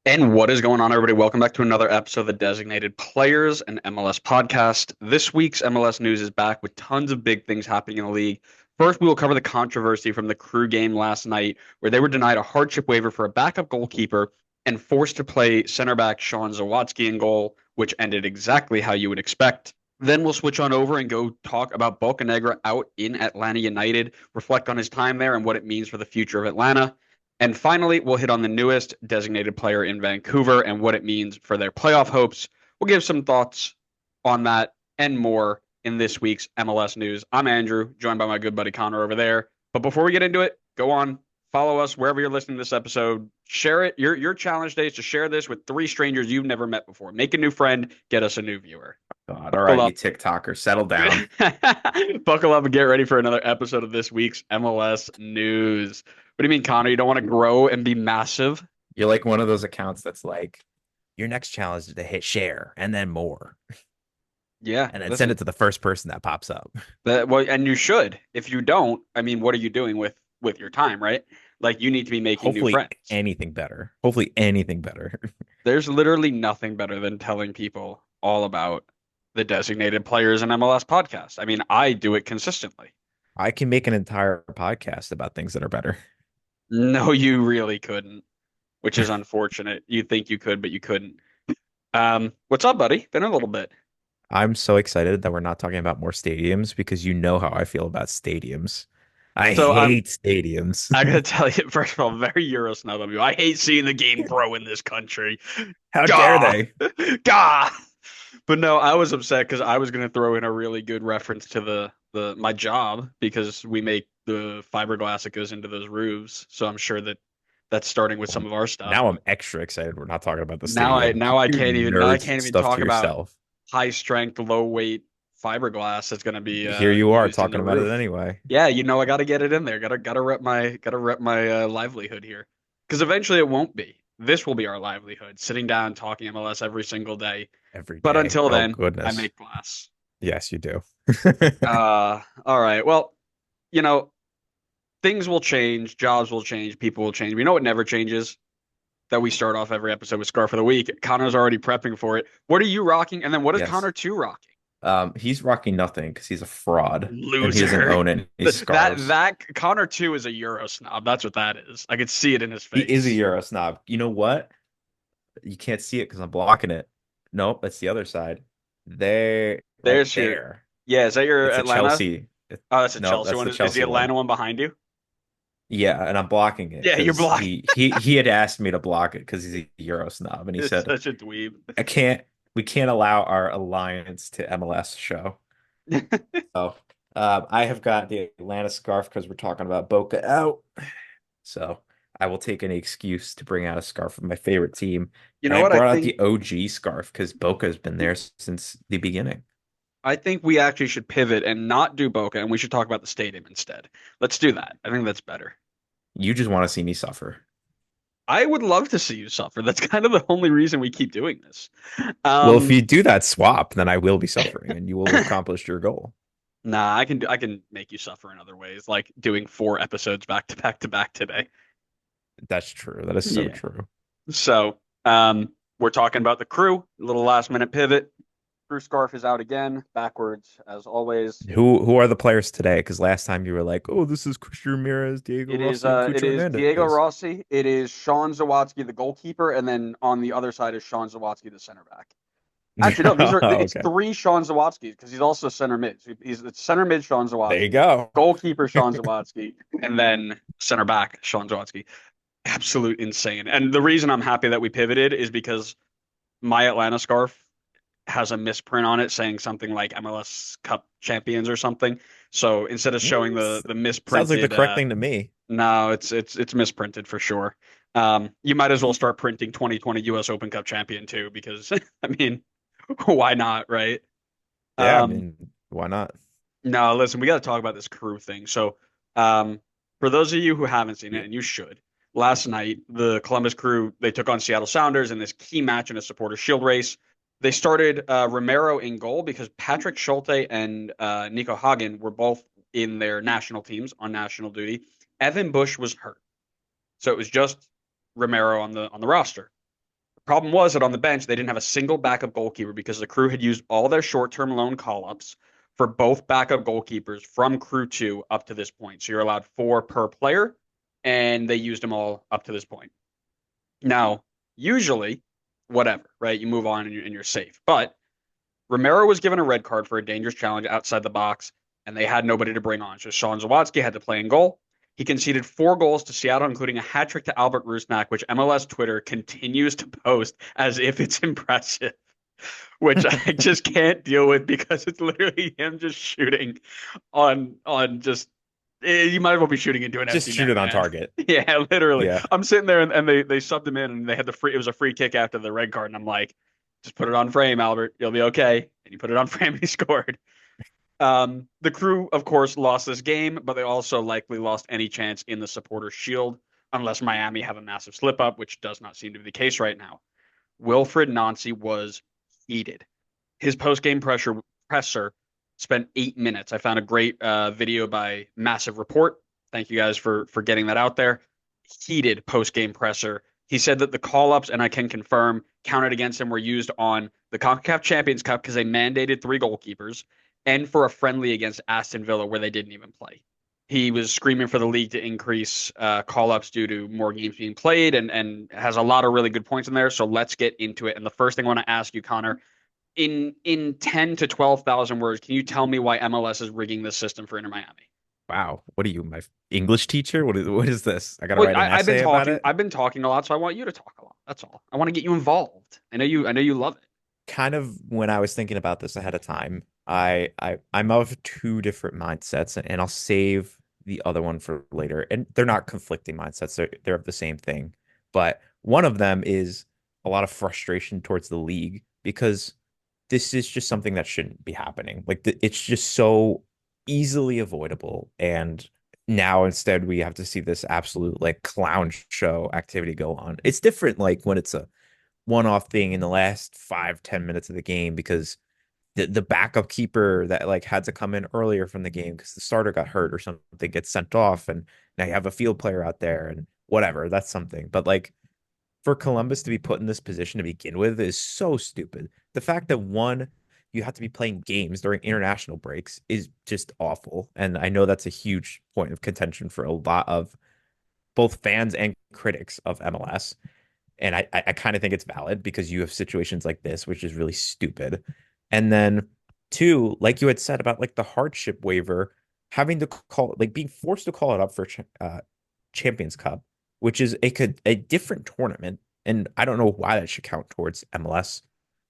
And what is going on, everybody? Welcome back to another episode of the Designated Players and MLS podcast. This week's MLS news is back with tons of big things happening in the league. First, we will cover the controversy from the Crew game last night, where they were denied a hardship waiver for a backup goalkeeper and forced to play center back Sean Zawatsky in goal, which ended exactly how you would expect. Then we'll switch on over and go talk about Bocanegra out in Atlanta United, reflect on his time there and what it means for the future of Atlanta. And finally, we'll hit on the newest designated player in Vancouver and what it means for their playoff hopes. We'll give some thoughts on that and more in this week's MLS news. I'm Andrew, joined by my good buddy Connor over there. But before we get into it, go on, follow us wherever you're listening to this episode. Share it. Your challenge day is to share this with 3 strangers you've never met before. Make a new friend, get us a new viewer. God, all Buckle right, you up. TikToker, settle down. Buckle up and get ready for another episode of this week's MLS news. What do you mean, Connor? You don't want to grow and be massive? You're like one of those accounts that's like, your next challenge is to hit share and then more, Yeah, and then send listen. it to the first person that pops up. Well, and you should. If you don't, I mean, what are you doing with your time, right? Like you need to be making new Hopefully, friends. anything better. Hopefully, anything better. There's literally nothing better than telling people all about the designated players in MLS podcast. I mean, I do it consistently. I can make an entire podcast about things that are better. No, you really couldn't, which is unfortunate. You think you could, but you couldn't. What's up, buddy? Been a little bit. I'm so excited that we're not talking about more stadiums because you know how I feel about stadiums. I So hate stadiums. I gotta tell you, first of all, very Euro snob of you. I hate seeing the game grow in this country. How dare Gah, they? gah. But no, I was upset because I was gonna throw in a really good reference to the my job because we make the fiberglass that goes into those roofs. So I'm sure that that's starting with some Well, of our stuff. now I'm But extra excited. We're not talking about the now I stadium. now Keep I your can't even now I nerd can't even stuff to talk about yourself. high strength, low weight fiberglass that's gonna be Here you are used in talking the about it roof. anyway. Yeah, I got to get it in there. Gotta rep my livelihood here, because eventually it won't be. This will be our livelihood, sitting down talking MLS every single day. Every But day. until Oh then, I goodness. make glass. Yes, you do. All right. Well, you know, things will change, jobs will change, people will change. We know what never changes. That we start off every episode with Scarf of the Week. Connor's already prepping for it. What are you rocking? And then what is Yes. Connor 2 rocking? He's rocking nothing because he's a fraud and he doesn't Loser. own any That scarves. that Connor 2 is a Euro snob. That's what that is. I could see it in his He is a face. Euro snob. You know what? You can't see it because I'm blocking it. Nope, that's the other side. There, right There's your, there. yeah, is that your It's a Atlanta? Chelsea. Oh, that's a No, Chelsea that's one. the Is the Chelsea one. Atlanta one behind you? Yeah, and I'm blocking it Yeah, you're because blind. he had asked me to block it because he's a Euro snob, and he It's said such a dweeb. I can't. We can't allow our alliance to MLS show. So, I have got the Atlanta scarf because we're talking about Boca out. So I will take any excuse to bring out a scarf of my favorite team. You And know I what? I brought out think the OG scarf because Boca has been there since the beginning. I think we actually should pivot and not do Boca, and we should talk about the stadium instead. Let's do that. I think that's better. You just want to see me suffer. I would love to see you suffer. That's kind of the only reason we keep doing this. Well, if Um, you do that swap, then I will be suffering and you will have accomplished your goal. nah, I can make you suffer in other ways, like doing 4 episodes back to back to back today. That's true. That is so Yeah. true. So, we're talking about the crew. A little last minute pivot. Crew scarf is out again, backwards as always. Who are the players today? Because last time you were like, "Oh, this is Christian Ramirez, Diego It is Rossi, and uh it Cucho is Diego Hernandez." Rossi. It is Sean Zawatsky, the goalkeeper, and then on the other side is Sean Zawatsky, the center back. Actually, no, it's Okay, 3 Sean Zawatskys because he's also center mid. So it's center mid Sean there you Zawatsky, go. goalkeeper Sean Zawatsky, and then center back Sean Zawatsky. Absolute insane. And the reason I'm happy that we pivoted is because my Atlanta scarf has a misprint on it saying something like MLS Cup champions or something. So instead of showing the Sounds like the misprinted, correct thing to me. no, it's misprinted for sure. You might as well start printing 2020 U.S. Open Cup champion too, because I mean, why not, right? Yeah, I Um, mean, why not? no, listen, we got to talk about this crew thing. So, for those of you who haven't seen it, and you should, last night the Columbus Crew they took on Seattle Sounders in this key match in a supporter shield race. They started Romero in goal because Patrick Schulte and Nico Hagen were both in their national teams on national duty. Evan Bush was hurt, so it was just Romero on the roster. Problem was that on the bench, they didn't have a single backup goalkeeper because the Crew had used all their short-term loan call-ups for both backup goalkeepers from Crew 2 up to this point. So you're allowed four per player, and they used them all up to this point. Now, usually, whatever, right? You move on and you're safe. But Romero was given a red card for a dangerous challenge outside the box, and they had nobody to bring on. So Sean Zawadzki had to play in goal. He conceded 4 goals to Seattle, including a hat trick to Albert Rusnak, which MLS Twitter continues to post as if it's impressive, which I just can't deal with because it's literally him just shooting on just you might as well be shooting into an Just empty shoot net, it on man. target. Yeah, literally. Yeah. I'm sitting there and they subbed him in and they had the free. It was a free kick after the red card, and I'm like, just put it on frame, Albert. You'll be okay. And he put it on frame and he scored. The Crew, of course, lost this game, but they also likely lost any chance in the Supporters Shield unless Miami have a massive slip up, which does not seem to be the case right now. Wilfred Nancy was heated. His presser spent 8 minutes. I found a great video by Massive Report. Thank you guys for getting that out there. Heated post game presser. He said that the call ups, and I can confirm, counted against him were used on the CONCACAF Champions Cup because they mandated 3 goalkeepers, and for a friendly against Aston Villa where they didn't even play. He was screaming for the league to increase call ups due to more games being played and has a lot of really good points in there. So let's get into it. And the first thing I want to ask you, Connor, in 10 to 12,000 words, can you tell me why MLS is rigging this system for Inter Miami? Wow. What are you, my English teacher? What is this? I gotta Well, write an I've been essay about talking. it. I've been talking a lot, so I want you to talk a lot. That's all. I want to get you involved. I know you love it. Kind of when I was thinking about this ahead of time, I'm of two different mindsets, and I'll save the other one for later. And they're not conflicting mindsets. They're of the same thing. But one of them is a lot of frustration towards the league because this is just something that shouldn't be happening. Like it's just so easily avoidable. And now instead we have to see this absolute like clown show activity go on. It's different like when it's a one-off thing in the last 5-10 minutes of the game because the backup keeper that like had to come in earlier from the game because the starter got hurt or something gets sent off, and now you have a field player out there and whatever, that's something. But like for Columbus to be put in this position to begin with is so stupid. The fact that one, you have to be playing games during international breaks is just awful. And I know that's a huge point of contention for a lot of both fans and critics of MLS. And I kind of think it's valid because you have situations like this, which is really stupid. And then two, like you had said about like the hardship waiver, having to call like being forced to call it up for Champions Cup, which is a different tournament, and I don't know why that should count towards MLS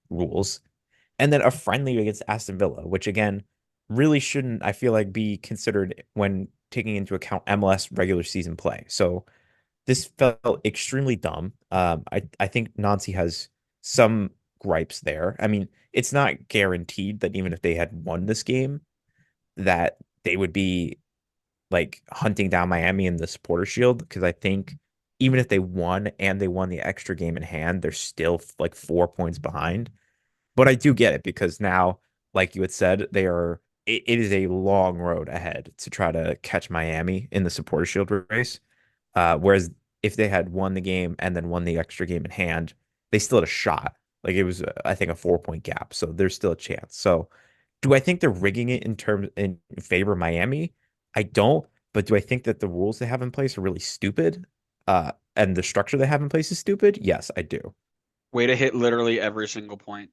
rules. And then a friendly against Aston Villa, which again really shouldn't, I feel like, be considered when taking into account MLS regular season play. So this felt extremely dumb. I think Nancy has some gripes there. I mean, it's not guaranteed that even if they had won this game, that they would be like hunting down Miami in the supporter shield, because I think even if they won and they won the extra game in hand, they're still like 4 points behind. But I do get it because now, like you had said, it is a long road ahead to try to catch Miami in the supporter shield race. Whereas if they had won the game and then won the extra game in hand, they still had a shot. Like it was, I think, a 4 point gap. So there's still a chance. So do I think they're rigging it in favor of Miami? I don't. But do I think that the rules they have in place are really stupid? And the structure they have in place is stupid? Yes, I do. Way to hit literally every single point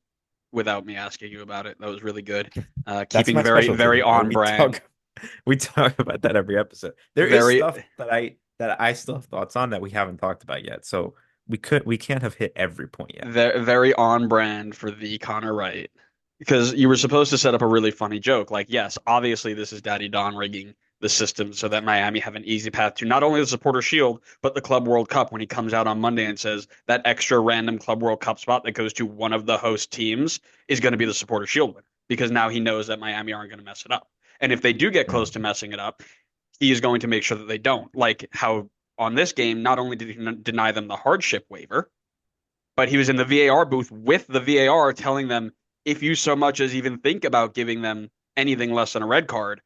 without me asking you about it. That was really good. That's Keeping my very, specialty. very You know, on brand. we talk about that every episode. There is Very, stuff that I still have thoughts on that we haven't talked about yet. So we can't have hit every point yet. very on brand for the Connor Wright. Because you were supposed to set up a really funny joke. Like, yes, obviously this is Daddy Don rigging the system so that Miami have an easy path to not only the Supporter Shield, but the Club World Cup when he comes out on Monday and says that extra random Club World Cup spot that goes to one of the host teams is going to be the Supporter Shield winner. Because now he knows that Miami aren't going to mess it up. And if they do get close to messing it up, he is going to make sure that they don't. Like how on this game, not only did he deny them the hardship waiver, but he was in the VAR booth with the VAR telling them, if you so much as even think about giving them anything less than a red card,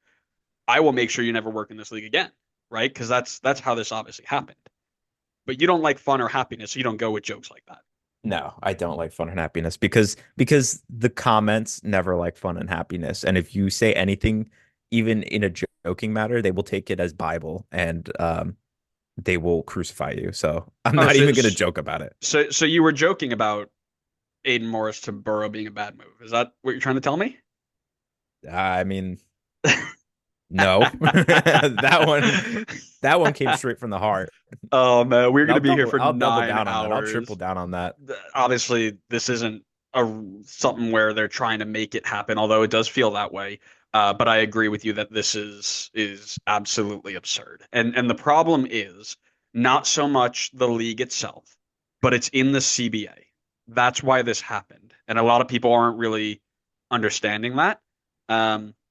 I will make sure you never work in this league again, right? Because that's how this obviously happened. But you don't like fun or happiness, so you don't go with jokes like that. No, I don't like fun and happiness because the comments never like fun and happiness. And if you say anything, even in a joking matter, they will take it as Bible and they will crucify you. So I'm Oh, not even gonna joke about it. so you were joking about Aiden Morris to Burrow being a bad move. Is that what you're trying to tell me? I mean, no. That one came straight from the heart. Oh man, we're And gonna be here for I'll double nine down on that. I'll triple hours. down on that. Obviously, this isn't a something where they're trying to make it happen, although it does feel that way. But I agree with you that this is absolutely absurd. And the problem is not so much the league itself, but it's in the CBA. That's why this happened, and a lot of people aren't really understanding that.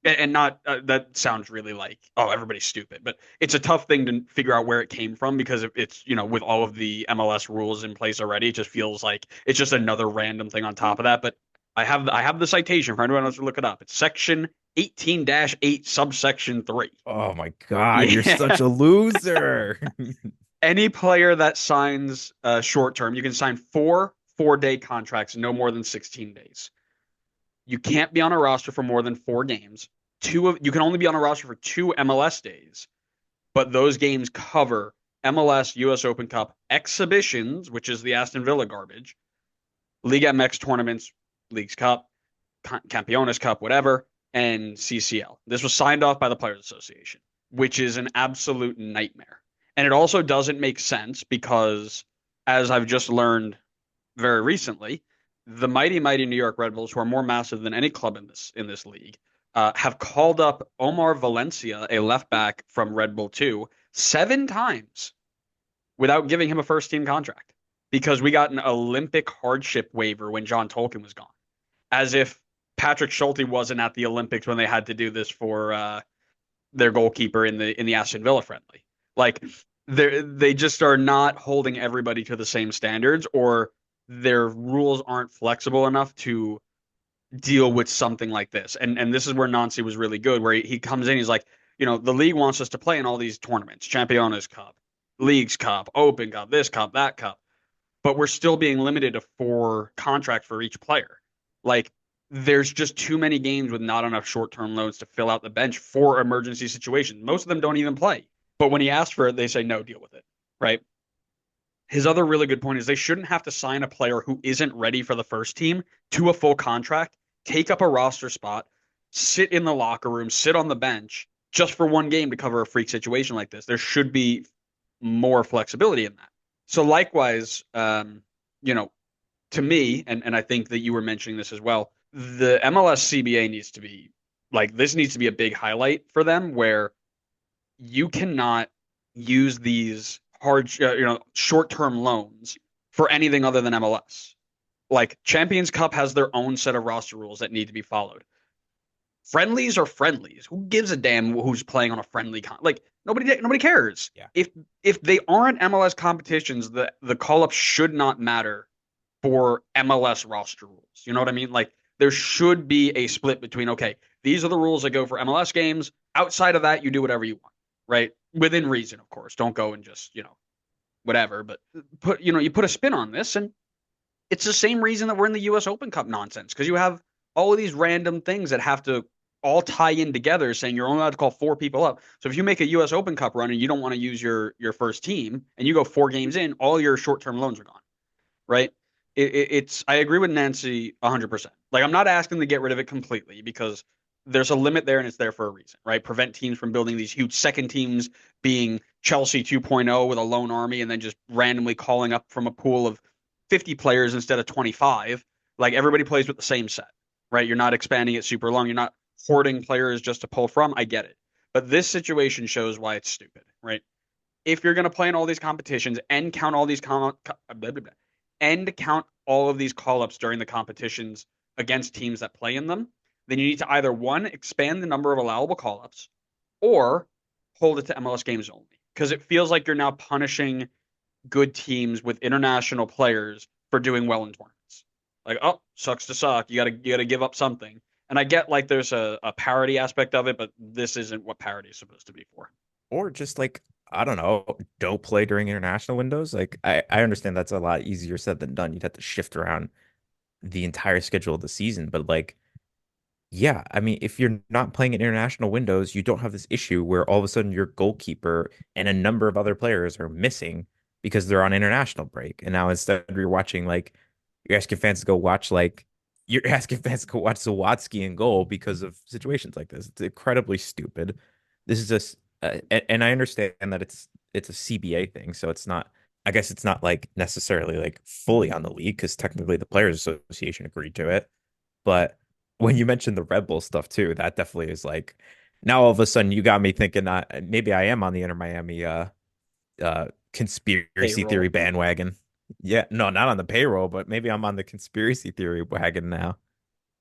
And not that sounds really like, oh, everybody's stupid, but it's a tough thing to figure out where it came from because it's, with all of the MLS rules in place already, it just feels like it's just another random thing on top of that. But I have the citation for anyone who wants to look it up. It's section 18-8 subsection 3. Oh my God, you're such Yeah. a loser. Any player that signs short term, you can sign 4 4-day contracts, no more than 16 days. You can't be on a roster for more than 4 games. You can only be on a roster for 2 MLS days, but those games cover MLS, U.S. Open Cup exhibitions, which is the Aston Villa garbage, Liga MX tournaments, Leagues Cup, Campeones Cup, whatever, and CCL. This was signed off by the Players Association, which is an absolute nightmare. And it also doesn't make sense because, as I've just learned very recently, the mighty New York Red Bulls, who are more massive than any club in this league, have called up Omar Valencia, a left back from Red Bull 2, 7 times without giving him a first team contract because we got an Olympic hardship waiver when John Tolkien was gone, as if Patrick Schulte wasn't at the Olympics when they had to do this for their goalkeeper in the Aston Villa friendly. Like they just are not holding everybody to the same standards, or their rules aren't flexible enough to deal with something like this. And this is where Nancy was really good, where he comes in, he's like, the league wants us to play in all these tournaments, Champions Cup, Leagues Cup, Open Cup, this cup, that cup, but we're still being limited to 4 contracts for each player. Like there's just too many games with not enough short-term loans to fill out the bench for emergency situations. Most of them don't even play. But when he asked for it, they say no, deal with it. Right? His other really good point is they shouldn't have to sign a player who isn't ready for the first team to a full contract, take up a roster spot, sit in the locker room, sit on the bench just for 1 game to cover a freak situation like this. There should be more flexibility in that. So likewise, to me, and I think that you were mentioning this as well, the MLS CBA needs to be like this needs to be a big highlight for them where you cannot use these short-term loans for anything other than MLS. Like Champions Cup has their own set of roster rules that need to be followed. Friendlies are friendlies. Who gives a damn who's playing on a like nobody cares. Yeah. If they aren't MLS competitions, the call-ups should not matter for MLS roster rules. You know what I mean? Like there should be a split between, okay, these are the rules that go for MLS games. Outside of that, you do whatever you want, right? Within reason, of course. Don't go and just, whatever, but you put a spin on this, and it's the same reason that we're in the US Open Cup nonsense, because you have all of these random things that have to all tie in together, saying you're only allowed to call 4 people up. So if you make a US Open Cup run and you don't want to use your first team and you go 4 games in, all your short-term loans are gone, right? It's I agree with Nancy 100%. Like I'm not asking to get rid of it completely because there's a limit there and it's there for a reason, right? Prevent teams from building these huge second teams, being Chelsea 2.0 with a lone army and then just randomly calling up from a pool of 50 players instead of 25. Like everybody plays with the same set, right? You're not expanding it super long. You're not hoarding players just to pull from. I get it. But this situation shows why it's stupid, right? If you're going to play in all these competitions and count all these and count all of these call-ups during the competitions against teams that play in them, then you need to either, one, expand the number of allowable call-ups, or hold it to MLS games only. Because it feels like you're now punishing good teams with international players for doing well in tournaments. Like, oh, sucks to suck. You gotta give up something. And I get there's a parity aspect of it, but this isn't what parity is supposed to be for. Or just like I don't know, don't play during international windows. Like I understand that's a lot easier said than done. You'd have to shift around the entire schedule of the season, but like yeah, I mean, if you're not playing in international windows, you don't have this issue where all of a sudden your goalkeeper and a number of other players are missing because they're on international break. And now instead you're watching like you're asking fans to go watch like you're asking fans to go watch Zawatsky in goal because of situations like this. It's incredibly stupid. This is just and I understand that it's a CBA thing, so it's not I guess it's not like necessarily like fully on the league because technically the Players Association agreed to it. But when you mentioned the Red Bull stuff too, that definitely is like now all of a sudden you got me thinking maybe I am on the Inter Miami conspiracy theory Payroll. bandwagon. Yeah, no, not on the payroll, but maybe I'm on the conspiracy theory wagon now.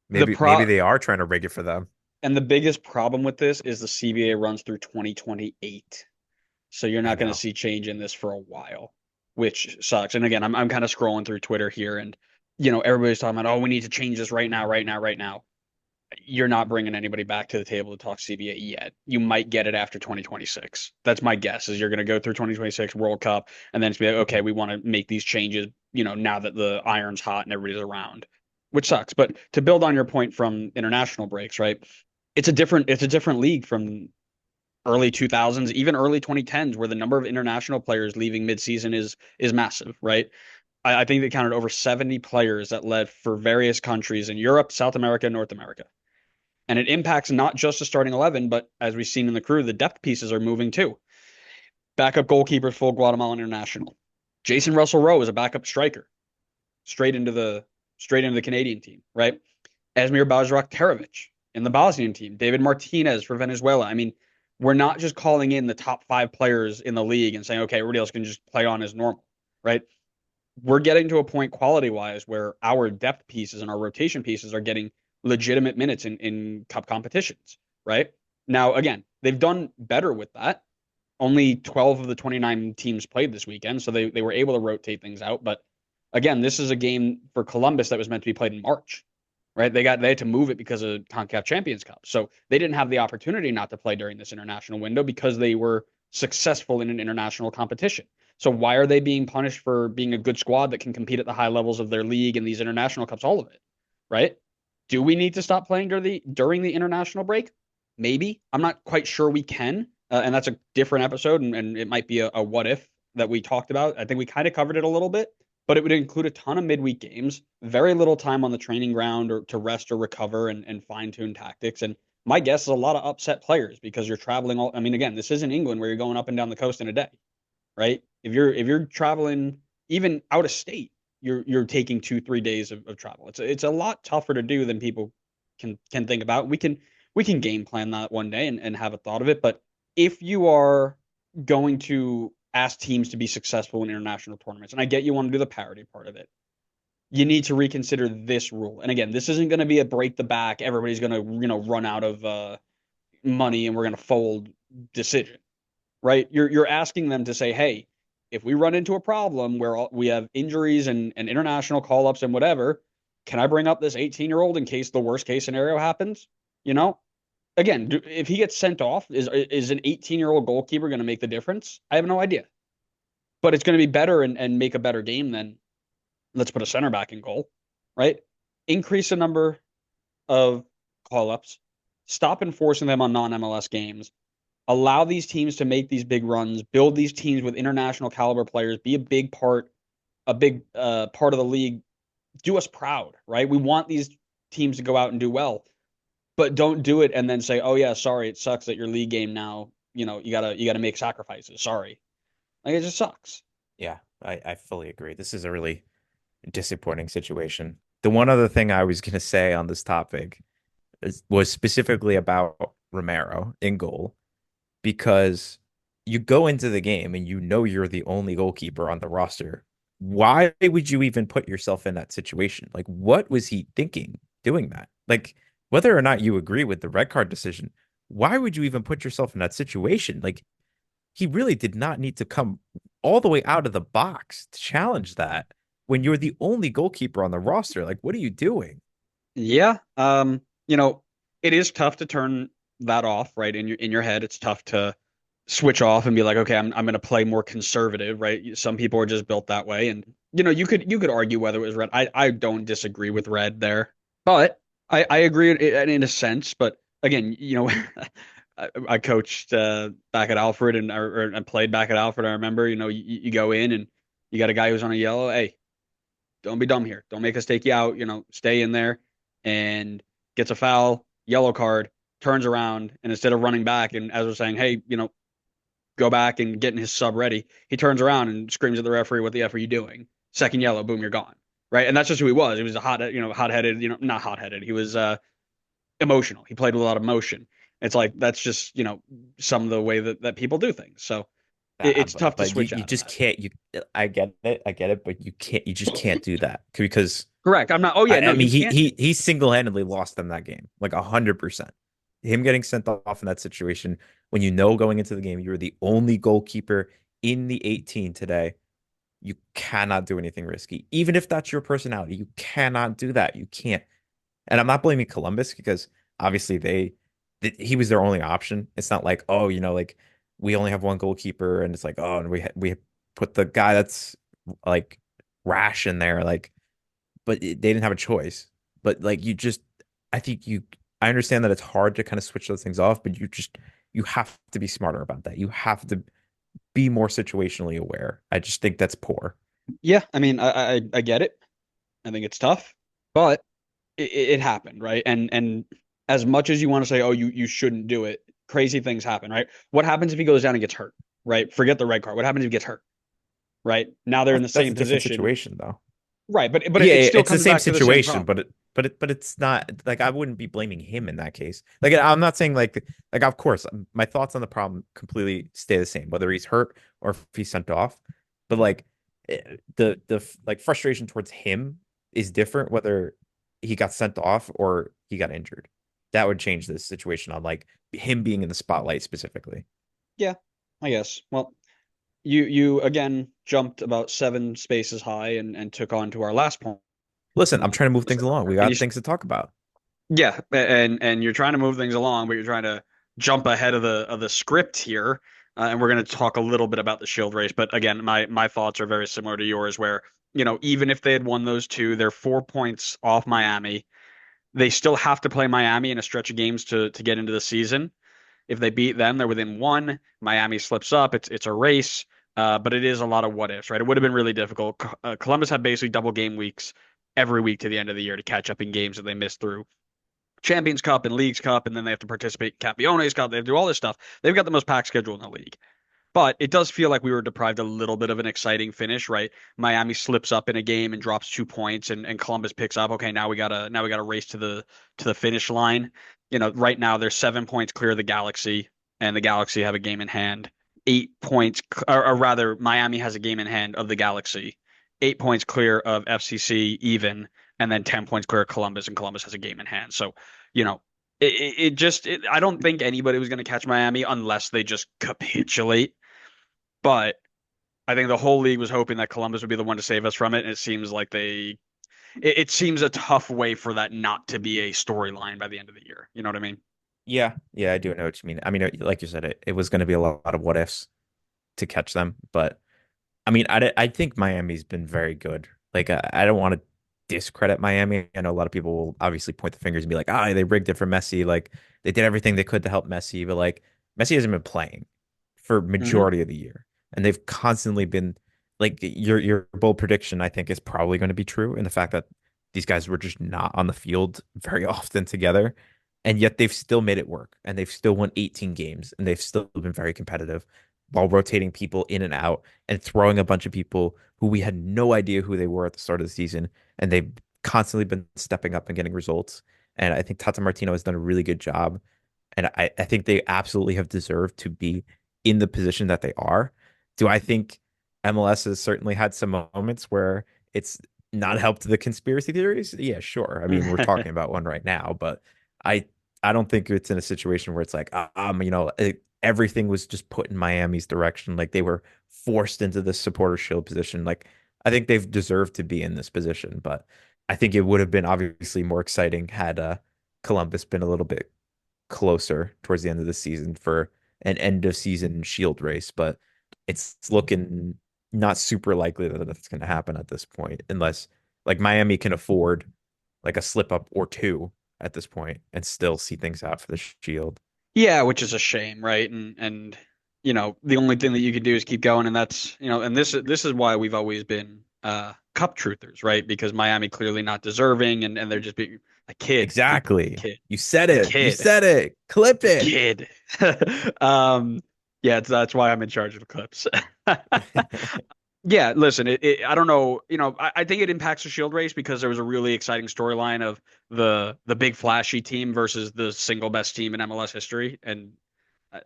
The Maybe pro they are trying to rig it for them. and the biggest problem with this is the CBA runs through 2028. So you're I not going to know. see change in this for a while, which sucks. And again, I'm kind of scrolling through Twitter here and everybody's talking about, oh, we need to change this right now, right now, right now. You're not bringing anybody back to the table to talk CBA yet. You might get it after 2026. That's my guess. Is you're going to go through 2026 World Cup and then it's be like, okay, we want to make these changes. Now that the iron's hot and everybody's around, which sucks. But to build on your point from international breaks, right? It's a different league from early 2000s, even early 2010s, where the number of international players leaving midseason is massive, right? I think they counted over 70 players that led for various countries in Europe, South America, North America. And it impacts not just the starting 11, but as we've seen in the crew, the depth pieces are moving too. Backup goalkeeper, full Guatemalan international. Jason Russell Rowe is a backup striker, straight into the straight into the Canadian team, right? Esmir Bajrak Terovic in the Bosnian team. David Martinez for Venezuela. I mean, we're not just calling in the top 5 players in the league and saying, okay, everybody else can just play on as normal, right? We're getting to a point quality wise where our depth pieces and our rotation pieces are getting legitimate minutes in cup competitions, right? Now, again, they've done better with that. Only 12 of the 29 teams played this weekend, so they were able to rotate things out. But again, this is a game for Columbus that was meant to be played in March, right? They had to move it because of CONCACAF Champions Cup. So they didn't have the opportunity not to play during this international window because they were successful in an international competition. So why are they being punished for being a good squad that can compete at the high levels of their league and these international cups, all of it, right? Do we need to stop playing during the international break? Maybe. I'm not quite sure we can. And that's a different episode, and it might be a what if that we talked about. I think we kind of covered it a little bit, but it would include a ton of midweek games, very little time on the training ground or to rest or recover and fine tune tactics. And my guess is a lot of upset players because you're traveling all. I mean, again, this isn't England where you're going up and down the coast in a day, right? If you're traveling even out of state, you're taking 2-3 days of travel. It's a lot tougher to do than people can think about. We can game plan that one day and have a thought of it, but if you are going to ask teams to be successful in international tournaments, and I get you want to do the parity part of it, you need to reconsider this rule. And again, this isn't going to be a break the back. Everybody's going to run out of money and we're going to fold decision, right? You're asking them to say, hey, if we run into a problem where we have injuries and international call ups and whatever, can I bring up this 18-year-old in case the worst case scenario happens? You know, again, if he gets sent off, is an 18-year-old goalkeeper going to make the difference? I have no idea. But it's going to be better and make a better game than let's put a center back in goal, right? Increase the number of call ups, stop enforcing them on non MLS games, allow these teams to make these big runs, build these teams with international caliber players, be a big part of the league. Do us proud, right? We want these teams to go out and do well, but don't do it and then say, "Oh yeah, sorry, it sucks that your league game now. You gotta make sacrifices. Sorry, like it just sucks." Yeah, I fully agree. This is a really disappointing situation. The one other thing I was going to say on this topic was specifically about Romero in goal because you go into the game and you know you're the only goalkeeper on the roster. Why would you even put yourself in that situation? Like, what was he thinking doing that? Like, whether or not you agree with the red card decision, why would you even put yourself in that situation? Like, he really did not need to come all the way out of the box to challenge that when you're the only goalkeeper on the roster. Like, what are you doing? Yeah, it is tough to turn that off, right? In your head, it's tough to switch off and be like, okay, I'm going to play more conservative, right? Some people are just built that way, and you could argue whether it was red. I don't disagree with red there, but I agree in a sense. But again, I coached back at Alfred and played back at Alfred. I remember, you go in and you got a guy who's on a yellow. Hey, don't be dumb here. Don't make us take you out. Stay in there, and gets a foul, yellow card, turns around, and instead of running back and as we're saying, hey, go back and getting his sub ready, he turns around and screams at the referee, "What the f are you doing?" Second yellow, boom, you're gone. Right, and that's just who he was. He was a hot-headed, not hot-headed. He was emotional. He played with a lot of emotion. It's like that's just some of the way that people do things. So it's tough to But you, switch you out of just that. can't. I get it, but you can't. You just can't do that because Correct. I'm not. Oh yeah, no, I you mean can't. he single-handedly lost them that game, like 100%. Him getting sent off in that situation when you know going into the game you're the only goalkeeper in the 18 today. You cannot do anything risky, even if that's your personality. You cannot do that. You can't. And I'm not blaming Columbus because obviously he was their only option. It's not like, oh, like we only have one goalkeeper and it's like, oh, and we put the guy that's like rash in there, like, but they didn't have a choice. But like I think I understand that it's hard to kind of switch those things off, but you have to be smarter about that. You have to be more situationally aware. I just think that's poor. Yeah, I mean, I get it. I think it's tough, but it happened, right? And as much as you want to say, oh, you shouldn't do it, crazy things happen, right? What happens if he goes down and gets hurt, right? Forget the red card. What happens if he gets hurt, right? Now they're in the That's same a different position, situation though. right? But Yeah, it yeah, still it's the comes same back to the same situation, problem. but it's not like I wouldn't be blaming him in that case. Like I'm not saying like of course my thoughts on the problem completely stay the same, whether he's hurt or if he's sent off. But like the like frustration towards him is different whether he got sent off or he got injured. That would change this situation on like him being in the spotlight specifically. Yeah, I guess. Well, you again jumped about 7 spaces high and took on to our last point. Listen, I'm trying to move things along. We And got things to talk about. yeah, and you're trying to move things along, but you're trying to jump ahead of the script here. And we're going to talk a little bit about the Shield race, but again, my thoughts are very similar to yours, where even if they had won those two, they're 4 points off Miami. They still have to play Miami in a stretch of games to get into the season. If they beat them, they're within one. Miami slips up. It's a race, but it is a lot of what ifs, right? It would have been really difficult. Columbus had basically double game weeks every week to the end of the year to catch up in games that they missed through Champions Cup and Leagues Cup, and then they have to participate in Campiones Cup. They have to do all this stuff. They've got the most packed schedule in the league. But it does feel like we were deprived a little bit of an exciting finish, right? Miami slips up in a game and drops 2 points, and Columbus picks up. Okay, now we gotta race to the finish line. Right now they're 7 points clear of the Galaxy, and the Galaxy have a game in hand. 8 points, or rather, Miami has a game in hand of the Galaxy. 8 points clear of FCC even, and then 10 points clear of Columbus, and Columbus has a game in hand. So, you know, I don't think anybody was going to catch Miami unless they just capitulate. But I think the whole league was hoping that Columbus would be the one to save us from it. And it seems like it seems a tough way for that not to be a storyline by the end of the year. You know what I mean? Yeah, yeah, I do know what you mean. I mean, like you said, it was going to be a lot of what ifs to catch them, but I mean, I think Miami's been very good. Like, I don't want to discredit Miami. I know a lot of people will obviously point the fingers and be like, ah, they rigged it for Messi. Like, they did everything they could to help Messi, but like, Messi hasn't been playing for Hmm. majority of the year, and they've constantly been like your bold prediction. I think is probably going to be true in the fact that these guys were just not on the field very often together, and yet they've still made it work, and they've still won 18 games, and they've still been very competitive while rotating people in and out and throwing a bunch of people who we had no idea who they were at the start of the season. And they've constantly been stepping up and getting results. And I think Tata Martino has done a really good job. And I think they absolutely have deserved to be in the position that they are. Do I think MLS has certainly had some moments where it's not helped the conspiracy theories? Yeah, sure. I mean, we're talking about one right now, but I I don't think it's in a situation where it's like, everything was just put in Miami's direction. Like they were forced into this supporter shield position. Like I think they've deserved to be in this position, but I think it would have been obviously more exciting had Columbus been a little bit closer towards the end of the season for an end of season Shield race, but it's looking not super likely that that's going to happen at this point, unless like Miami can afford like a slip up or two at this point and still see things out for the Shield. Yeah, which is a shame, right? And the only thing that you can do is keep going, and that's and this is why we've always been cup truthers, right? Because Miami clearly not deserving, and they're just being a kid, people, Exactly. kid, You said it's a it. You kid, said it. Clip it's a it. kid. um, yeah, that's why I'm in charge of the clips. Yeah, listen, I don't know, I think it impacts the Shield race because there was a really exciting storyline of the big flashy team versus the single best team in MLS history, and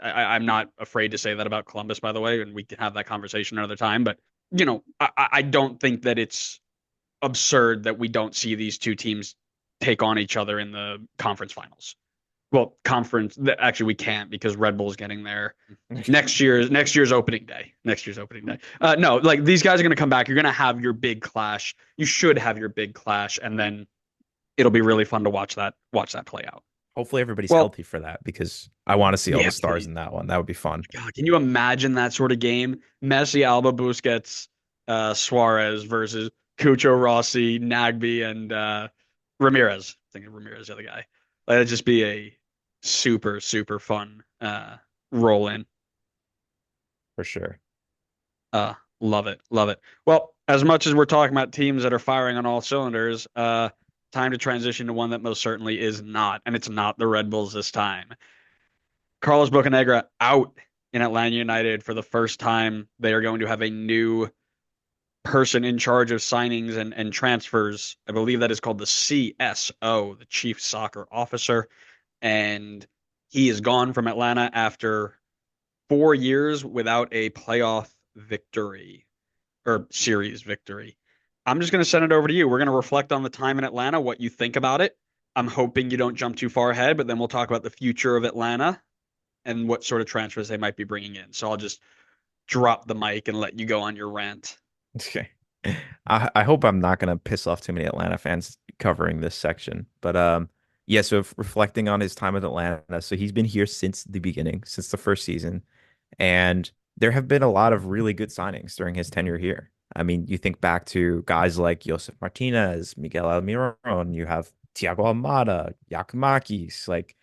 I'm not afraid to say that about Columbus, by the way, and we can have that conversation another time. But I don't think that it's absurd that we don't see these two teams take on each other in the conference finals. Well, actually we can't because Red Bull's getting there next year's opening day. Next year's opening day. No, like these guys are going to come back. You're going to have your big clash. You should have your big clash, and then it'll be really fun to watch that play out. Hopefully everybody's Well, healthy for that because I want to see all yeah, the stars please. in that one. That would be fun. God, can you imagine that sort of game? Messi, Alba, Busquets, Suarez versus Cucho, Rossi, Nagby, and Ramirez. I think Ramirez, the other guy. Like, it'd just be a super, super fun roll in. For sure. Love it, love it. Well, as much as we're talking about teams that are firing on all cylinders, time to transition to one that most certainly is not, and it's not the Red Bulls this time. Carlos Bocanegra out in Atlanta United for the first time. They are going to have a new person in charge of signings and transfers. I believe that is called the CSO, the Chief Soccer Officer. And he is gone from Atlanta after 4 years without a playoff victory or series victory. I'm just going to send it over to you. We're going to reflect on the time in Atlanta, what you think about it. I'm hoping you don't jump too far ahead, but then we'll talk about the future of Atlanta and what sort of transfers they might be bringing in. So I'll just drop the mic and let you go on your rant. Okay. I hope I'm not going to piss off too many Atlanta fans covering this section. But yeah, so reflecting on his time with Atlanta, so he's been here since the beginning, since the first season, and there have been a lot of really good signings during his tenure here. I mean, you think back to guys like Josef Martinez, Miguel Almiron, you have Thiago Almada, Yakumakis, like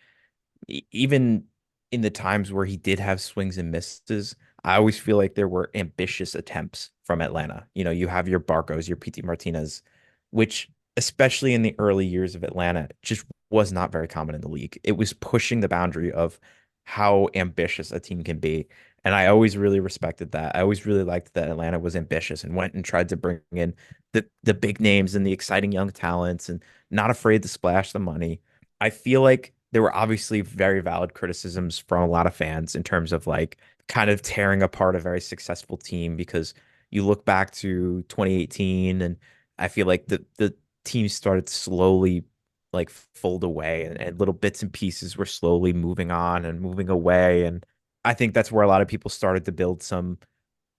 even in the times where he did have swings and misses, I always feel like there were ambitious attempts from Atlanta. You know, you have your Barcos, your PT Martinez, which especially in the early years of Atlanta just was not very common in the league. It was pushing the boundary of how ambitious a team can be. And I always really respected that. I always really liked that Atlanta was ambitious and went and tried to bring in the big names and the exciting young talents and not afraid to splash the money. I feel like there were obviously very valid criticisms from a lot of fans in terms of like kind of tearing apart a very successful team because you look back to 2018 and I feel like the team started slowly like fold away and little bits and pieces were slowly moving on and moving away. And I think that's where a lot of people started to build some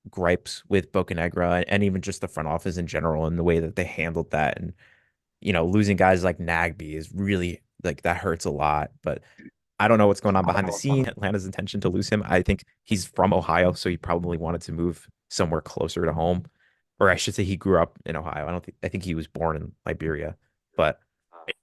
gripes with Bocanegra and even just the front office in general and the way that they handled that. And losing guys like Nagby is really like that hurts a lot. But I don't know what's going on behind the scene. Atlanta's intention to lose him. I think he's from Ohio, so he probably wanted to move somewhere closer to home. Or I should say he grew up in Ohio. I think he was born in Liberia. But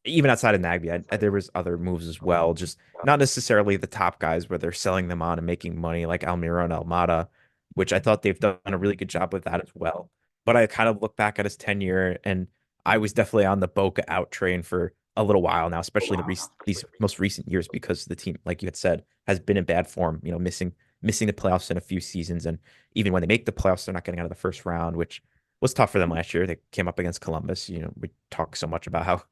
even outside of Nagby, there was other moves as well. Just not necessarily the top guys where they're selling them on and making money like Almira and Almada, which I thought they've done a really good job with that as well. But I kind of look back at his tenure and I was definitely on the Boca out train for a little while now, especially these most recent years because the team, like you had said, has been in bad form, missing the playoffs in a few seasons. And even when they make the playoffs, they're not getting out of the first round, which was tough for them last year. They came up against Columbus. We talk so much about how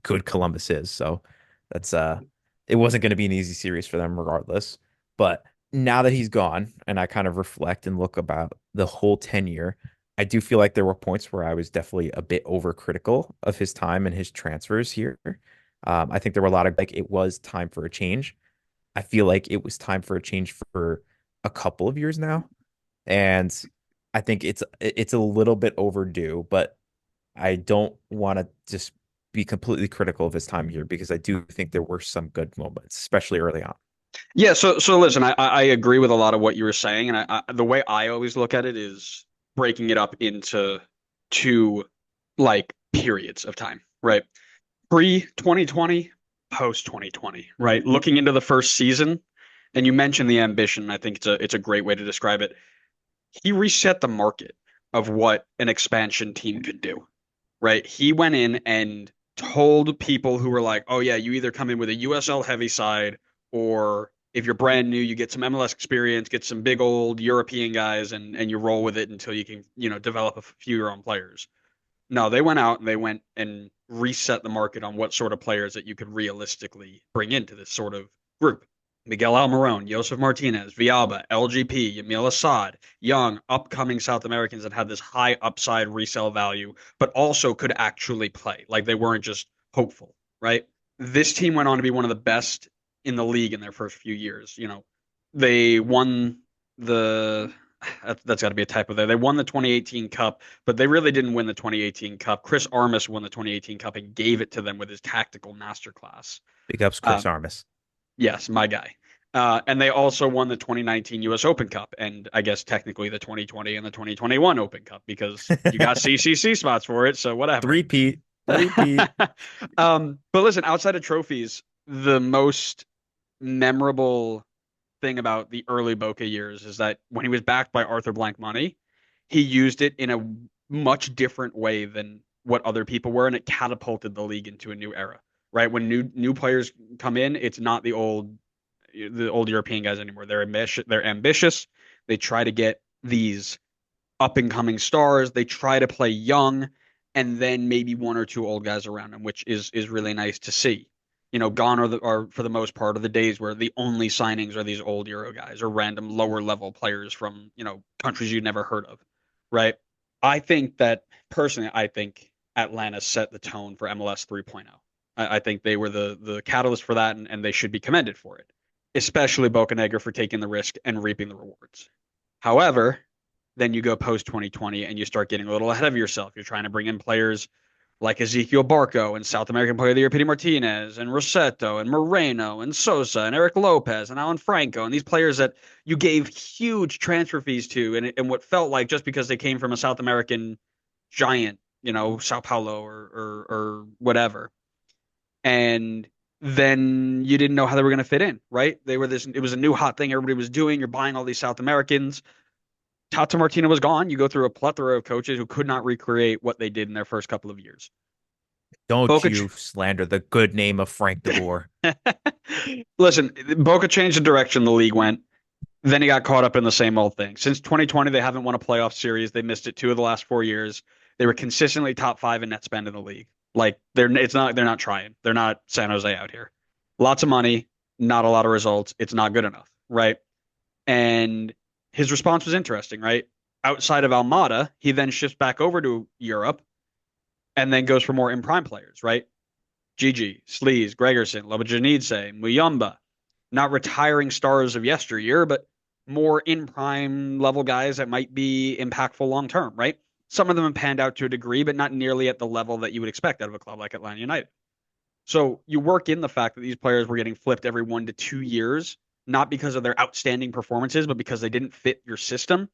good Columbus is. So that's it wasn't going to be an easy series for them regardless. But now that he's gone and I kind of reflect and look about the whole tenure, I do feel like there were points where I was definitely a bit overcritical of his time and his transfers here. I think there were a lot of like it was time for a change. I feel like it was time for a change for a couple of years now, and I think it's a little bit overdue. But I don't want to just be completely critical of his time here because I do think there were some good moments, especially early on. Yeah, so listen, I agree with a lot of what you were saying, and the way I always look at it is breaking it up into two like periods of time, right? Pre 2020, post 2020, right? Looking into the first season, and you mentioned the ambition, I think it's a great way to describe it. He reset the market of what an expansion team could do, right? He went in and told people who were like, "Oh yeah, you either come in with a USL heavy side, or if you're brand new, you get some MLS experience, get some big old European guys, and you roll with it until you can, develop a few of your own players." No, they went out and they went and reset the market on what sort of players that you could realistically bring into this sort of group. Miguel Almiron, Josef Martinez, Villalba, LGP, Yamil Assad, young, upcoming South Americans that had this high upside resale value, but also could actually play. Like they weren't just hopeful, right? This team went on to be one of the best in the league in their first few years. They won the that's got to be a typo there. They won the 2018 Cup, but they really didn't win the 2018 Cup. Chris Armas won the 2018 Cup and gave it to them with his tactical masterclass. Big ups, Uh, Chris Armas. yes, my guy. And they also won the 2019 U.S. Open Cup, and I guess technically the 2020 and the 2021 Open Cup because you got CCC spots for it, so whatever. Three-peat, three-peat. But listen, outside of trophies, the most memorable thing about the early Boca years is that when he was backed by Arthur Blank money, he used it in a much different way than what other people were, and it catapulted the league into a new era. Right? When new players come in, it's not the old European guys anymore. They're ambitious. They're ambitious. They try to get these up and coming stars. They try to play young, and then maybe one or two old guys around them, which is really nice to see. Gone are for the most part of the days where the only signings are these old Euro guys or random lower level players from countries you'd never heard of, right? I think that personally, I think Atlanta set the tone for MLS 3.0. I think they were the catalyst for that, and they should be commended for it, especially Bocanegra for taking the risk and reaping the rewards. However, then you go post 2020 and you start getting a little ahead of yourself. You're trying to bring in players like Ezequiel Barco and South American Player of the Year Pity Martinez and Rossetto and Moreno and Sosa and Eric Lopez and Alan Franco and these players that you gave huge transfer fees to and what felt like just because they came from a South American giant, Sao Paulo or whatever. And then you didn't know how they were going to fit in, right? It was a new hot thing everybody was doing. You're buying all these South Americans. Tata Martino was gone. You go through a plethora of coaches who could not recreate what they did in their first couple of years. Don't Boca, you slander the good name of Frank de Boer. listen, Boca changed the direction the league went. Then he got caught up in the same old thing. Since 2020, they haven't won a playoff series. They missed it two of the last 4 years. They were consistently top five in net spend in the league. Like they're not trying. They're not San Jose out here. Lots of money, not a lot of results. It's not good enough, right? And his response was interesting, right? Outside of Almada, he then shifts back over to Europe and then goes for more in prime players, right? Gigi, Sleaze, Gregerson, Lobajanidze, Muyumba, not retiring stars of yesteryear, but more in prime level guys that might be impactful long term, right? Some of them have panned out to a degree, but not nearly at the level that you would expect out of a club like Atlanta United. So you work in the fact that these players were getting flipped every 1 to 2 years, not because of their outstanding performances, but because they didn't fit your system.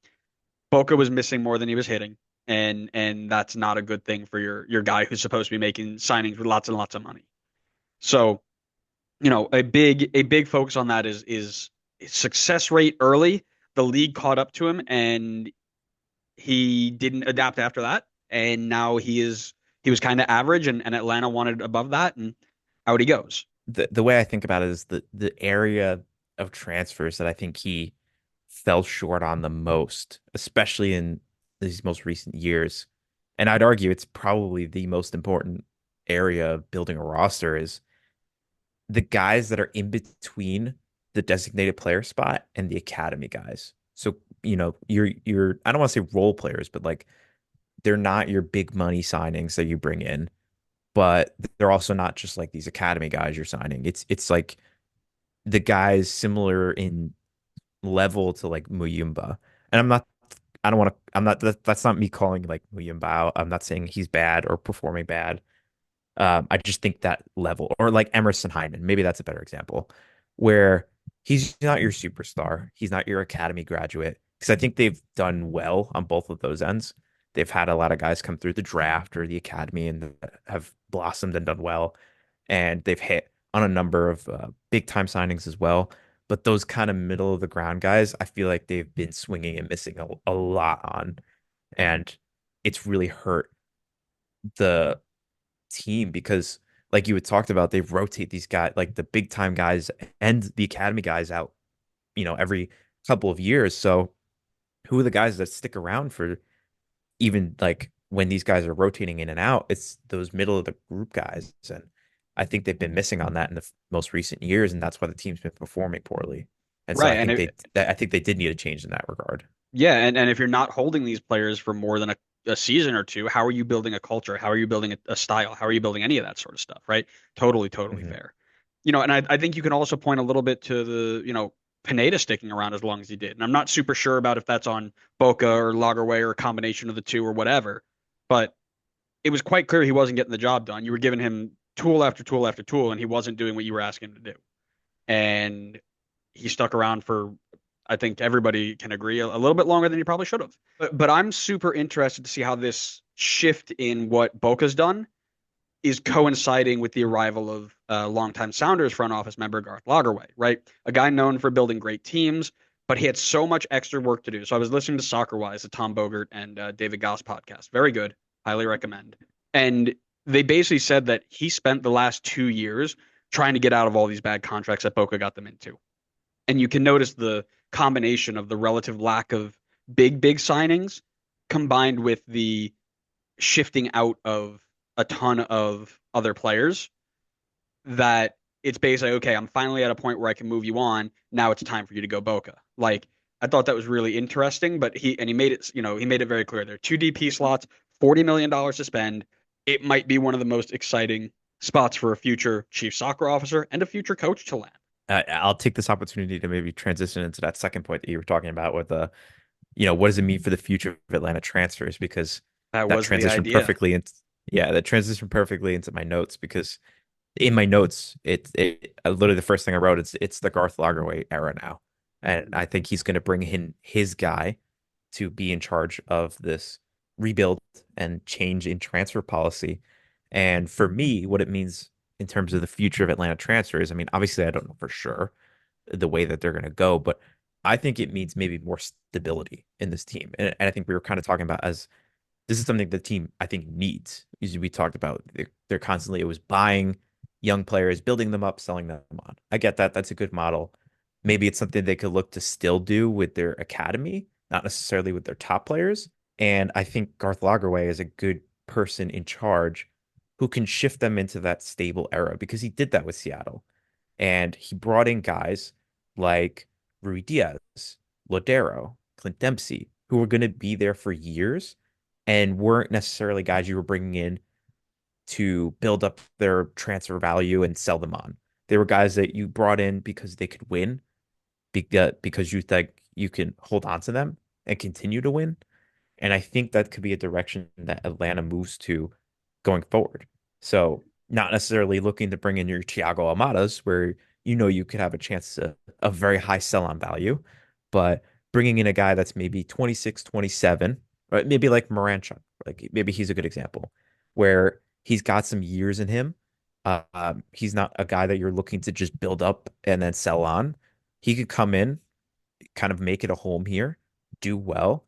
Boca was missing more than he was hitting, and that's not a good thing for your guy who's supposed to be making signings with lots and lots of money. So, a big focus on that is success rate early. The league caught up to him, and he didn't adapt after that, and now he was kind of average, and Atlanta wanted above that, and out he goes. The way I think about it is the area of transfers that I think he fell short on the most, especially in these most recent years. And I'd argue it's probably the most important area of building a roster is the guys that are in between the designated player spot and the academy guys. So, you're I don't want to say role players, but like they're not your big money signings that you bring in, but they're also not just like these academy guys you're signing. It's like the guys similar in level to like Muyumba. And I don't want to I'm not that's not me calling like Muyumba out. I'm not saying he's bad or performing bad. I just think that level, or like Emerson Hyndman, maybe that's a better example, where he's not your superstar. He's not your academy graduate. Because I think they've done well on both of those ends. They've had a lot of guys come through the draft or the academy and have blossomed and done well. And they've hit on a number of big time signings as well. But those kind of middle of the ground guys, I feel like they've been swinging and missing a lot on. And it's really hurt the team because, like you had talked about, they rotate these guys, like the big time guys and the academy guys out, every couple of years. So who are the guys that stick around for even like when these guys are rotating in and out? It's those middle of the group guys. And I think they've been missing on that in the most recent years. And that's why the team's been performing poorly. And so Right. And I think they did need a change in that regard. yeah, and if you're not holding these players for more than a season or two, how are you building a culture? How are you building a style? How are you building any of that sort of stuff, right? Totally, totally Hmm. fair. And I think you can also point a little bit to Pineda sticking around as long as he did. And I'm not super sure about if that's on Boca or Lagerwey or a combination of the two or whatever, but it was quite clear he wasn't getting the job done. You were giving him tool after tool after tool, and he wasn't doing what you were asking him to do. And he stuck around for, I think everybody can agree, a little bit longer than he probably should have. But I'm super interested to see how this shift in what Boca's done is coinciding with the arrival of longtime Sounders front office member Garth Lagerwey, right? A guy known for building great teams, but he had so much extra work to do. So I was listening to Soccer Wise, the Tom Bogert and David Goss podcast. Very good. Highly recommend. And they basically said that he spent the last 2 years trying to get out of all these bad contracts that Boca got them into. And you can notice the combination of the relative lack of big signings combined with the shifting out of a ton of other players that it's basically, okay, I'm finally at a point where I can move you on. Now it's time for you to go Boca. Like, I thought that was really interesting, but he made it, he made it very clear. There are two DP slots, $40 million to spend. It might be one of the most exciting spots for a future chief soccer officer and a future coach to land. I'll take this opportunity to maybe transition into that second point that you were talking about with what does it mean for the future of Atlanta transfers? Because That that was the transitioned idea. perfectly into yeah, that transitioned perfectly into my notes because in my notes, literally the first thing I wrote it's the Garth Lagerwey era now, and I think he's going to bring in his guy to be in charge of this rebuild and change in transfer policy. And for me, what it means in terms of the future of Atlanta transfers, I mean, obviously, I don't know for sure the way that they're going to go, but I think it means maybe more stability in this team. And I think we were kind of talking about as this is something the team I think needs. As we talked about, they're constantly it was buying young players, building them up, selling them on. I get that. That's a good model. Maybe it's something they could look to still do with their academy, not necessarily with their top players. And I think Garth Lagerwey is a good person in charge who can shift them into that stable era because he did that with Seattle. And he brought in guys like Rui Diaz, Lodero, Clint Dempsey, who were going to be there for years and weren't necessarily guys you were bringing in to build up their transfer value and sell them on. They were guys that you brought in because they could win, because you think you can hold on to them and continue to win. And I think that could be a direction that Atlanta moves to going forward. So not necessarily looking to bring in your Thiago Almadas, where you could have a chance to a very high sell-on value, but bringing in a guy that's maybe 26, 27, or maybe like Moranchuk, like maybe he's a good example, where he's got some years in him. He's not a guy that you're looking to just build up and then sell on. He could come in, kind of make it a home here, do well,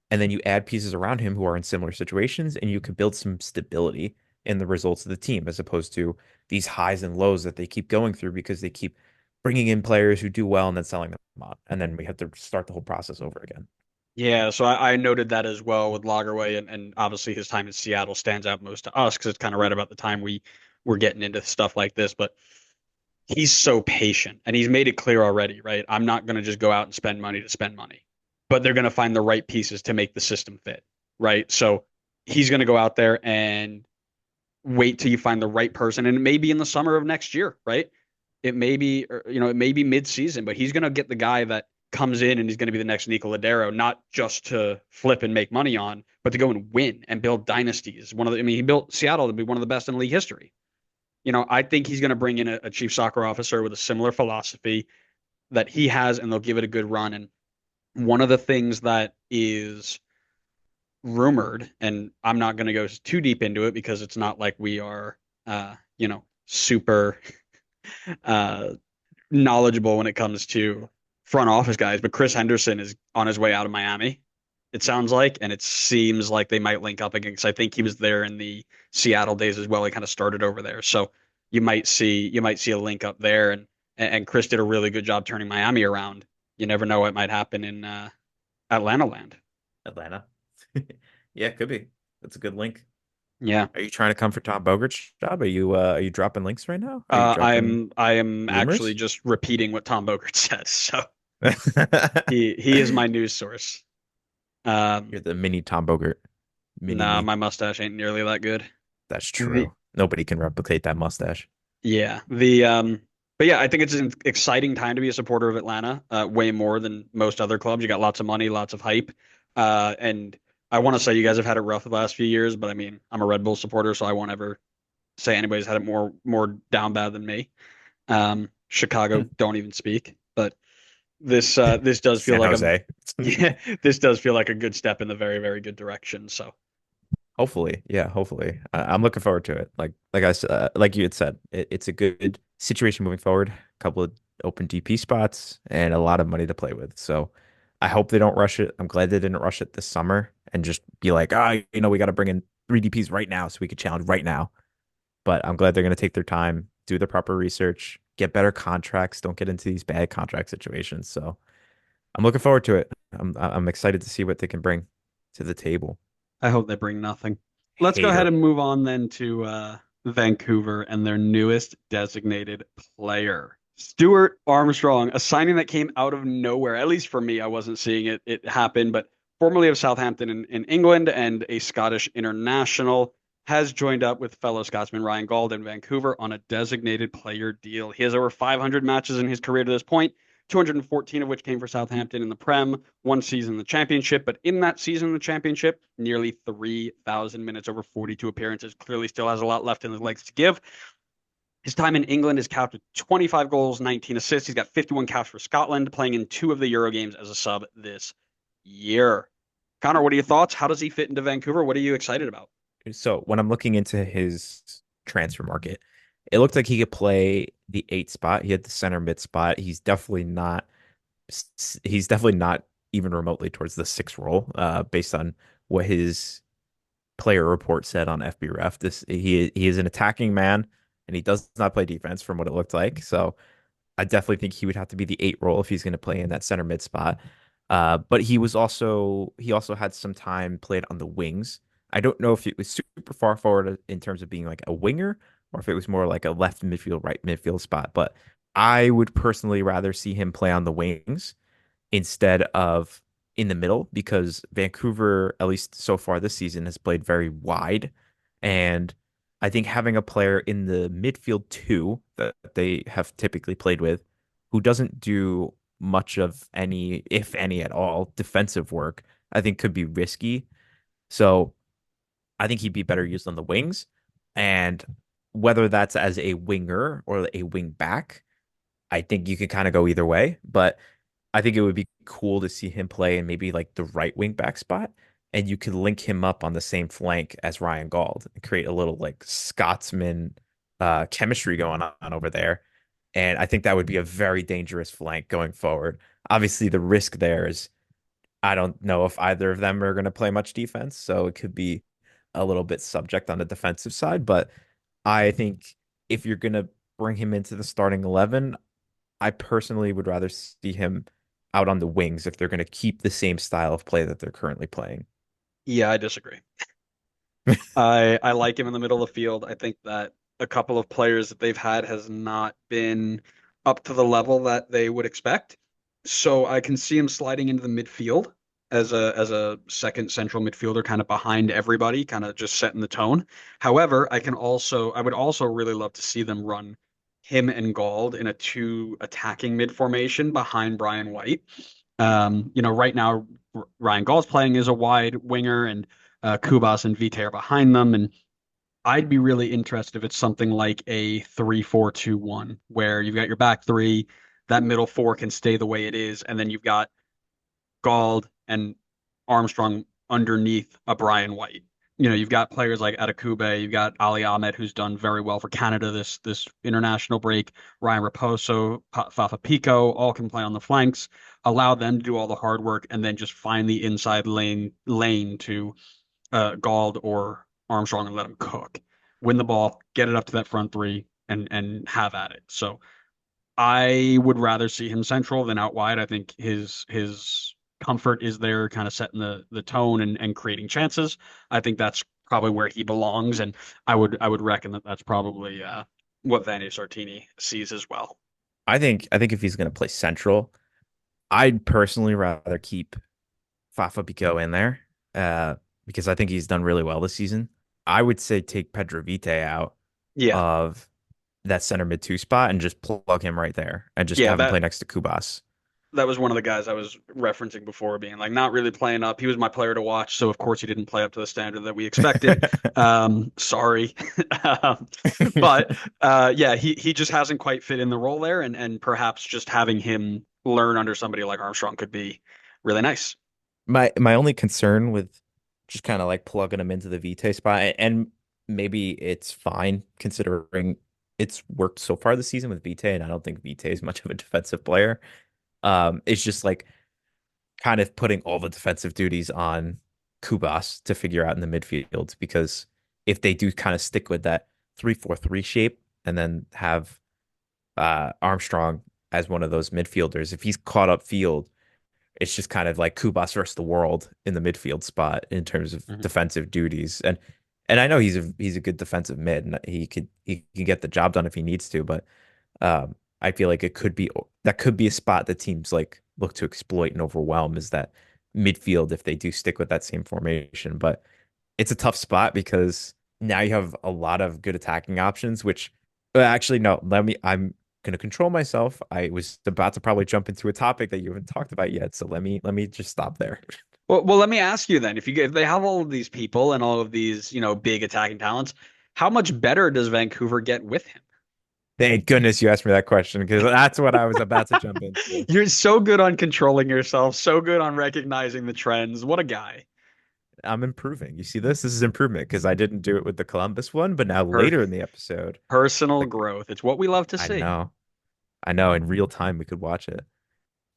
and then you add pieces around him who are in similar situations, and you can build some stability in the results of the team as opposed to these highs and lows that they keep going through because they keep bringing in players who do well and then selling them on. And then we have to start the whole process over again. Yeah, so I noted that as well with Lagerwey, and obviously his time in Seattle stands out most to us because it's kind of right about the time we were getting into stuff like this. But he's so patient, and he's made it clear already, right? I'm not going to just go out and spend money to spend money, but they're going to find the right pieces to make the system fit, right? So he's going to go out there and wait till you find the right person, and it may be in the summer of next year, right? It may be, it may be mid-season, but he's going to get the guy that comes in and he's going to be the next Nico Ladero, not just to flip and make money on, but to go and win and build dynasties. I mean, he built Seattle to be one of the best in league history. I think he's going to bring in a chief soccer officer with a similar philosophy, that he has, and they'll give it a good run. And one of the things that is rumored, and I'm not going to go too deep into it because it's not like we are, super uh, knowledgeable when it comes to front office guys, but Chris Henderson is on his way out of Miami, it sounds like, and it seems like they might link up again because I think he was there in the Seattle days as well. He kind of started over there, so you might see a link up there, and Chris did a really good job turning Miami around. You never know what might happen in Atlanta land. Atlanta. Yeah, it could be. That's a good link. Yeah. Are you trying to come for Tom Bogert's job? Are you dropping links right now? Are you dropping I am actually rumors? just repeating what Tom Bogert says. So he is my news source. You're the mini Tom Bogert. Mini Nah, me. my mustache ain't nearly that good. That's The true. Nobody can replicate that mustache. yeah, the but yeah, I think it's an exciting time to be a supporter of Atlanta. Way more than most other clubs. You got lots of money, lots of hype. And I want to say you guys have had it rough the last few years, but I mean, I'm a Red Bull supporter, so I won't ever say anybody's had it more down bad than me. Chicago, don't even speak. But this does feel San like a Jose. yeah, this does feel like a good step in the very, very good direction. So Hopefully, yeah, hopefully. I'm looking forward to it. Like I said, like you had said, it's a good situation moving forward. A couple of open DP spots and a lot of money to play with. So I hope they don't rush it. I'm glad they didn't rush it this summer and just be like, we got to bring in three DPs right now so we could challenge right now. But I'm glad they're going to take their time, do the proper research, get better contracts, don't get into these bad contract situations. So I'm looking forward to it. I'm excited to see what they can bring to the table. I hope they bring nothing. Let's go ahead Hater. and move on then to Vancouver and their newest designated player. Stuart Armstrong, a signing that came out of nowhere. At least for me, I wasn't seeing it happen, but formerly of Southampton in England and a Scottish international, has joined up with fellow Scotsman Ryan Gauld in Vancouver on a designated player deal. He has over 500 matches in his career to this point, 214 of which came for Southampton in the Prem, one season in the Championship. But in that season in the Championship, nearly 3,000 minutes over 42 appearances. Clearly still has a lot left in the legs to give. His time in England is capped with 25 goals, 19 assists. He's got 51 caps for Scotland, playing in two of the Euro games as a sub this year. Connor, what are your thoughts? How does he fit into Vancouver? What are you excited about? So when I'm looking into his transfer market, it looked like he could play the eight spot. He had the center mid spot. He's definitely not even remotely towards the six role, based on what his player report said on FBref. He is an attacking man and he does not play defense from what it looked like. So I definitely think he would have to be the eight role if he's going to play in that center mid spot. But he also had some time played on the wings. I don't know if it was super far forward in terms of being like a winger or if it was more like a left midfield, right midfield spot. But I would personally rather see him play on the wings instead of in the middle because Vancouver, at least so far this season, has played very wide. And I think having a player in the midfield too that they have typically played with who doesn't do much of any, if any at all, defensive work, I think could be risky. So I think he'd be better used on the wings. And whether that's as a winger or a wing back, I think you could kind of go either way. But I think it would be cool to see him play in maybe like the right wing back spot, and you could link him up on the same flank as Ryan Gauld and create a little like Scotsman chemistry going on over there. And I think that would be a very dangerous flank going forward. Obviously, the risk there is I don't know if either of them are going to play much defense, so it could be a little bit subject on the defensive side. But I think if you're going to bring him into the starting 11, I personally would rather see him out on the wings if they're going to keep the same style of play that they're currently playing. Yeah, I disagree. I like him in the middle of the field. I think that a couple of players that they've had has not been up to the level that they would expect. So I can see him sliding into the midfield as a second central midfielder, kind of behind everybody, kind of just setting the tone. However, I would also really love to see them run him and Gauld in a two attacking mid formation behind Brian White. Right now Ryan Gauld's playing as a wide winger, and Kubas and Vite are behind them. And I'd be really interested if it's something like a 3-4-2-1, where you've got your back three, that middle four can stay the way it is, and then you've got Gauld and Armstrong underneath a Brian White. You've got players like Atakube, you've got Ali Ahmed, who's done very well for Canada this international break. Ryan Raposo, Fafa Pico, all can play on the flanks. Allow them to do all the hard work, and then just find the inside lane to Gauld or Armstrong and let them cook. Win the ball, get it up to that front three, and have at it. So I would rather see him central than out wide. I think his comfort is there, kind of setting the tone and creating chances. I think that's probably where he belongs, and I would reckon that that's probably what Vanni Sartini sees as well. I think if he's going to play central, I'd personally rather keep Fafa Pico in there because I think he's done really well this season. I would say take Pedro Vite out Yeah, of that center mid two spot and just plug him right there and just yeah, have him that play next to Kubas. that was one of the guys I was referencing before, being like not really playing up. He was my player to watch, so of course he didn't play up to the standard that we expected. Sorry, um, but yeah, he just hasn't quite fit in the role there, and perhaps just having him learn under somebody like Armstrong could be really nice. My only concern with just kind of like plugging him into the Vite spot, and maybe it's fine considering it's worked so far this season with Vite, and I don't think Vite is much of a defensive player. It's just like kind of putting all the defensive duties on Kubas to figure out in the midfield because if they do kind of stick with that 3-4-3 shape and then have Armstrong as one of those midfielders, if he's caught up field, it's just kind of like Kubas versus the world in the midfield spot in terms of Mhm. defensive duties. And I know he's a good defensive mid and he can get the job done if he needs to, but I feel like that could be a spot that teams like look to exploit and overwhelm is that midfield if they do stick with that same formation. But it's a tough spot because now you have a lot of good attacking options, which actually no, I'm gonna control myself. I was about to probably jump into a topic that you haven't talked about yet. So let me just stop there. Well, let me ask you then, if they have all of these people and all of these, big attacking talents, how much better does Vancouver get with him? Thank goodness you asked me that question because that's what I was about to jump into. You're so good on controlling yourself, so good on recognizing the trends. What a guy. I'm improving. You see this? This is improvement because I didn't do it with the Columbus one, but now Per later in the episode, personal like growth. It's what we love to I see. know, I know in real time we could watch it.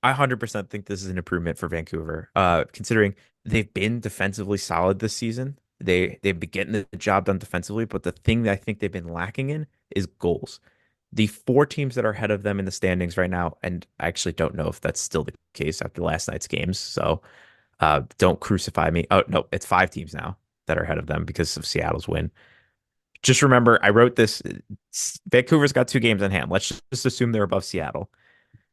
I 100% think this is an improvement for Vancouver. Considering they've been defensively solid this season. They've been getting the job done defensively, but the thing that I think they've been lacking in is goals. The four teams that are ahead of them in the standings right now, and I actually don't know if that's still the case after last night's games. So don't crucify me. Oh no, it's five teams now that are ahead of them because of Seattle's win. Just remember, I wrote this. Vancouver's got two games in hand. Let's just assume they're above Seattle.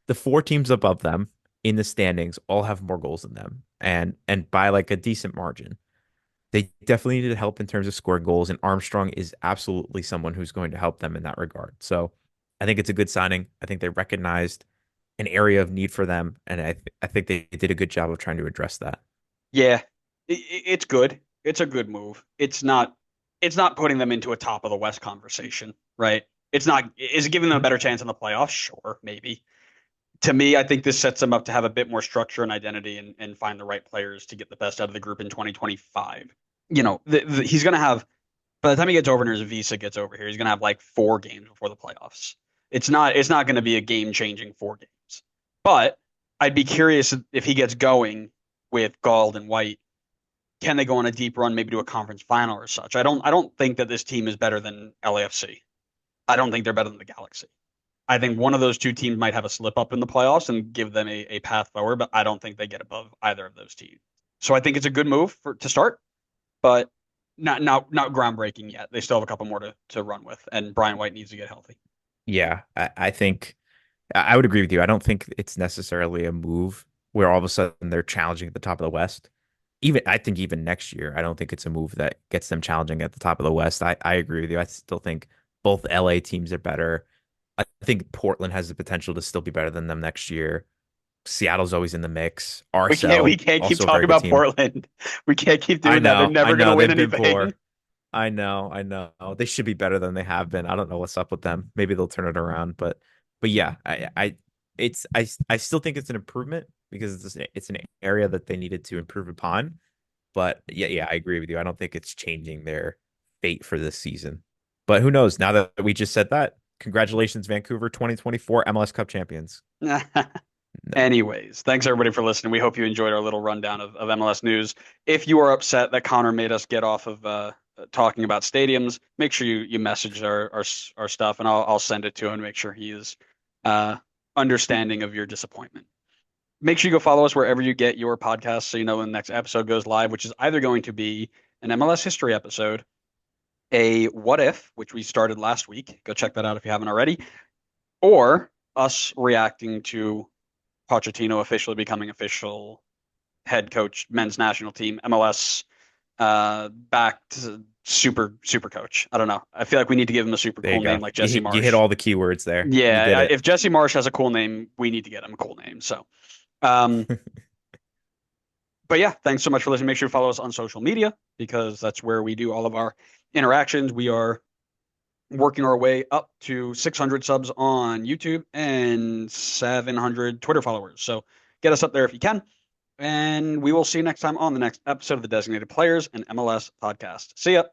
The four teams above them in the standings all have more goals than them, and by like a decent margin. They definitely needed help in terms of scoring goals, and Armstrong is absolutely someone who's going to help them in that regard. So I think it's a good signing. I think they recognized an area of need for them, and I think they did a good job of trying to address that. Yeah, it's good. It's a good move. It's not putting them into a top of the West conversation, right? It's not. Is it giving them a better chance in the playoffs? Sure, maybe. To me, I think this sets them up to have a bit more structure and identity and find the right players to get the best out of the group in 2025. He's going to have, by the time he gets over and his visa gets over here, he's going to have like 4 games before the playoffs. It's not going to be a game-changing 4 games. But I'd be curious if he gets going with Gauld and White, can they go on a deep run, maybe to a conference final or such? I don't think that this team is better than LAFC. I don't think they're better than the Galaxy. I think one of those two teams might have a slip up in the playoffs and give them a path forward, but I don't think they get above either of those teams. So I think it's a good move to start, but not groundbreaking yet. They still have a couple more to run with, and Brian White needs to get healthy. Yeah, I think I would agree with you. I don't think it's necessarily a move where all of a sudden they're challenging at the top of the West. I think even next year, I don't think it's a move that gets them challenging at the top of the West. I agree with you. I still think both LA teams are better. I think Portland has the potential to still be better than them next year. Seattle's always in the mix. We can't we RSL, can't keep also a talking very good about team. Portland. We can't keep doing that. They're I never going to know. win They've been anything. poor. I know. They should be better than they have been. I don't know what's up with them. Maybe they'll turn it around, but yeah, I I still think it's an improvement because it's an area that they needed to improve upon. But yeah, I agree with you. I don't think it's changing their fate for this season. But who knows? Now that we just said that, congratulations, Vancouver 2024 MLS Cup champions. No. Anyways, thanks everybody for listening. We hope you enjoyed our little rundown of MLS news. If you are upset that Connor made us get off of talking about stadiums, make sure you message our stuff, and I'll send it to him and make sure he is uh, understanding of your disappointment. Make sure you go follow us wherever you get your podcasts so you know when the next episode goes live, which is either going to be an MLS history episode, a what if, which we started last week. Go check that out if you haven't already, or us reacting to Pochettino officially becoming official head coach, men's national team, MLS backed super coach. I don't know. I feel like we need to give him a super There you cool name go. like Jesse You hit Marsh. all the keywords there. You did Yeah, it. if Jesse Marsh has a cool name, we need to get him a cool name. So, um, but yeah, thanks so much for listening. Make sure you follow us on social media because that's where we do all of our interactions. We are working our way up to 600 subs on YouTube and 700 Twitter followers. So get us up there if you can. And we will see you next time on the next episode of the Designated Players and MLS podcast. See ya.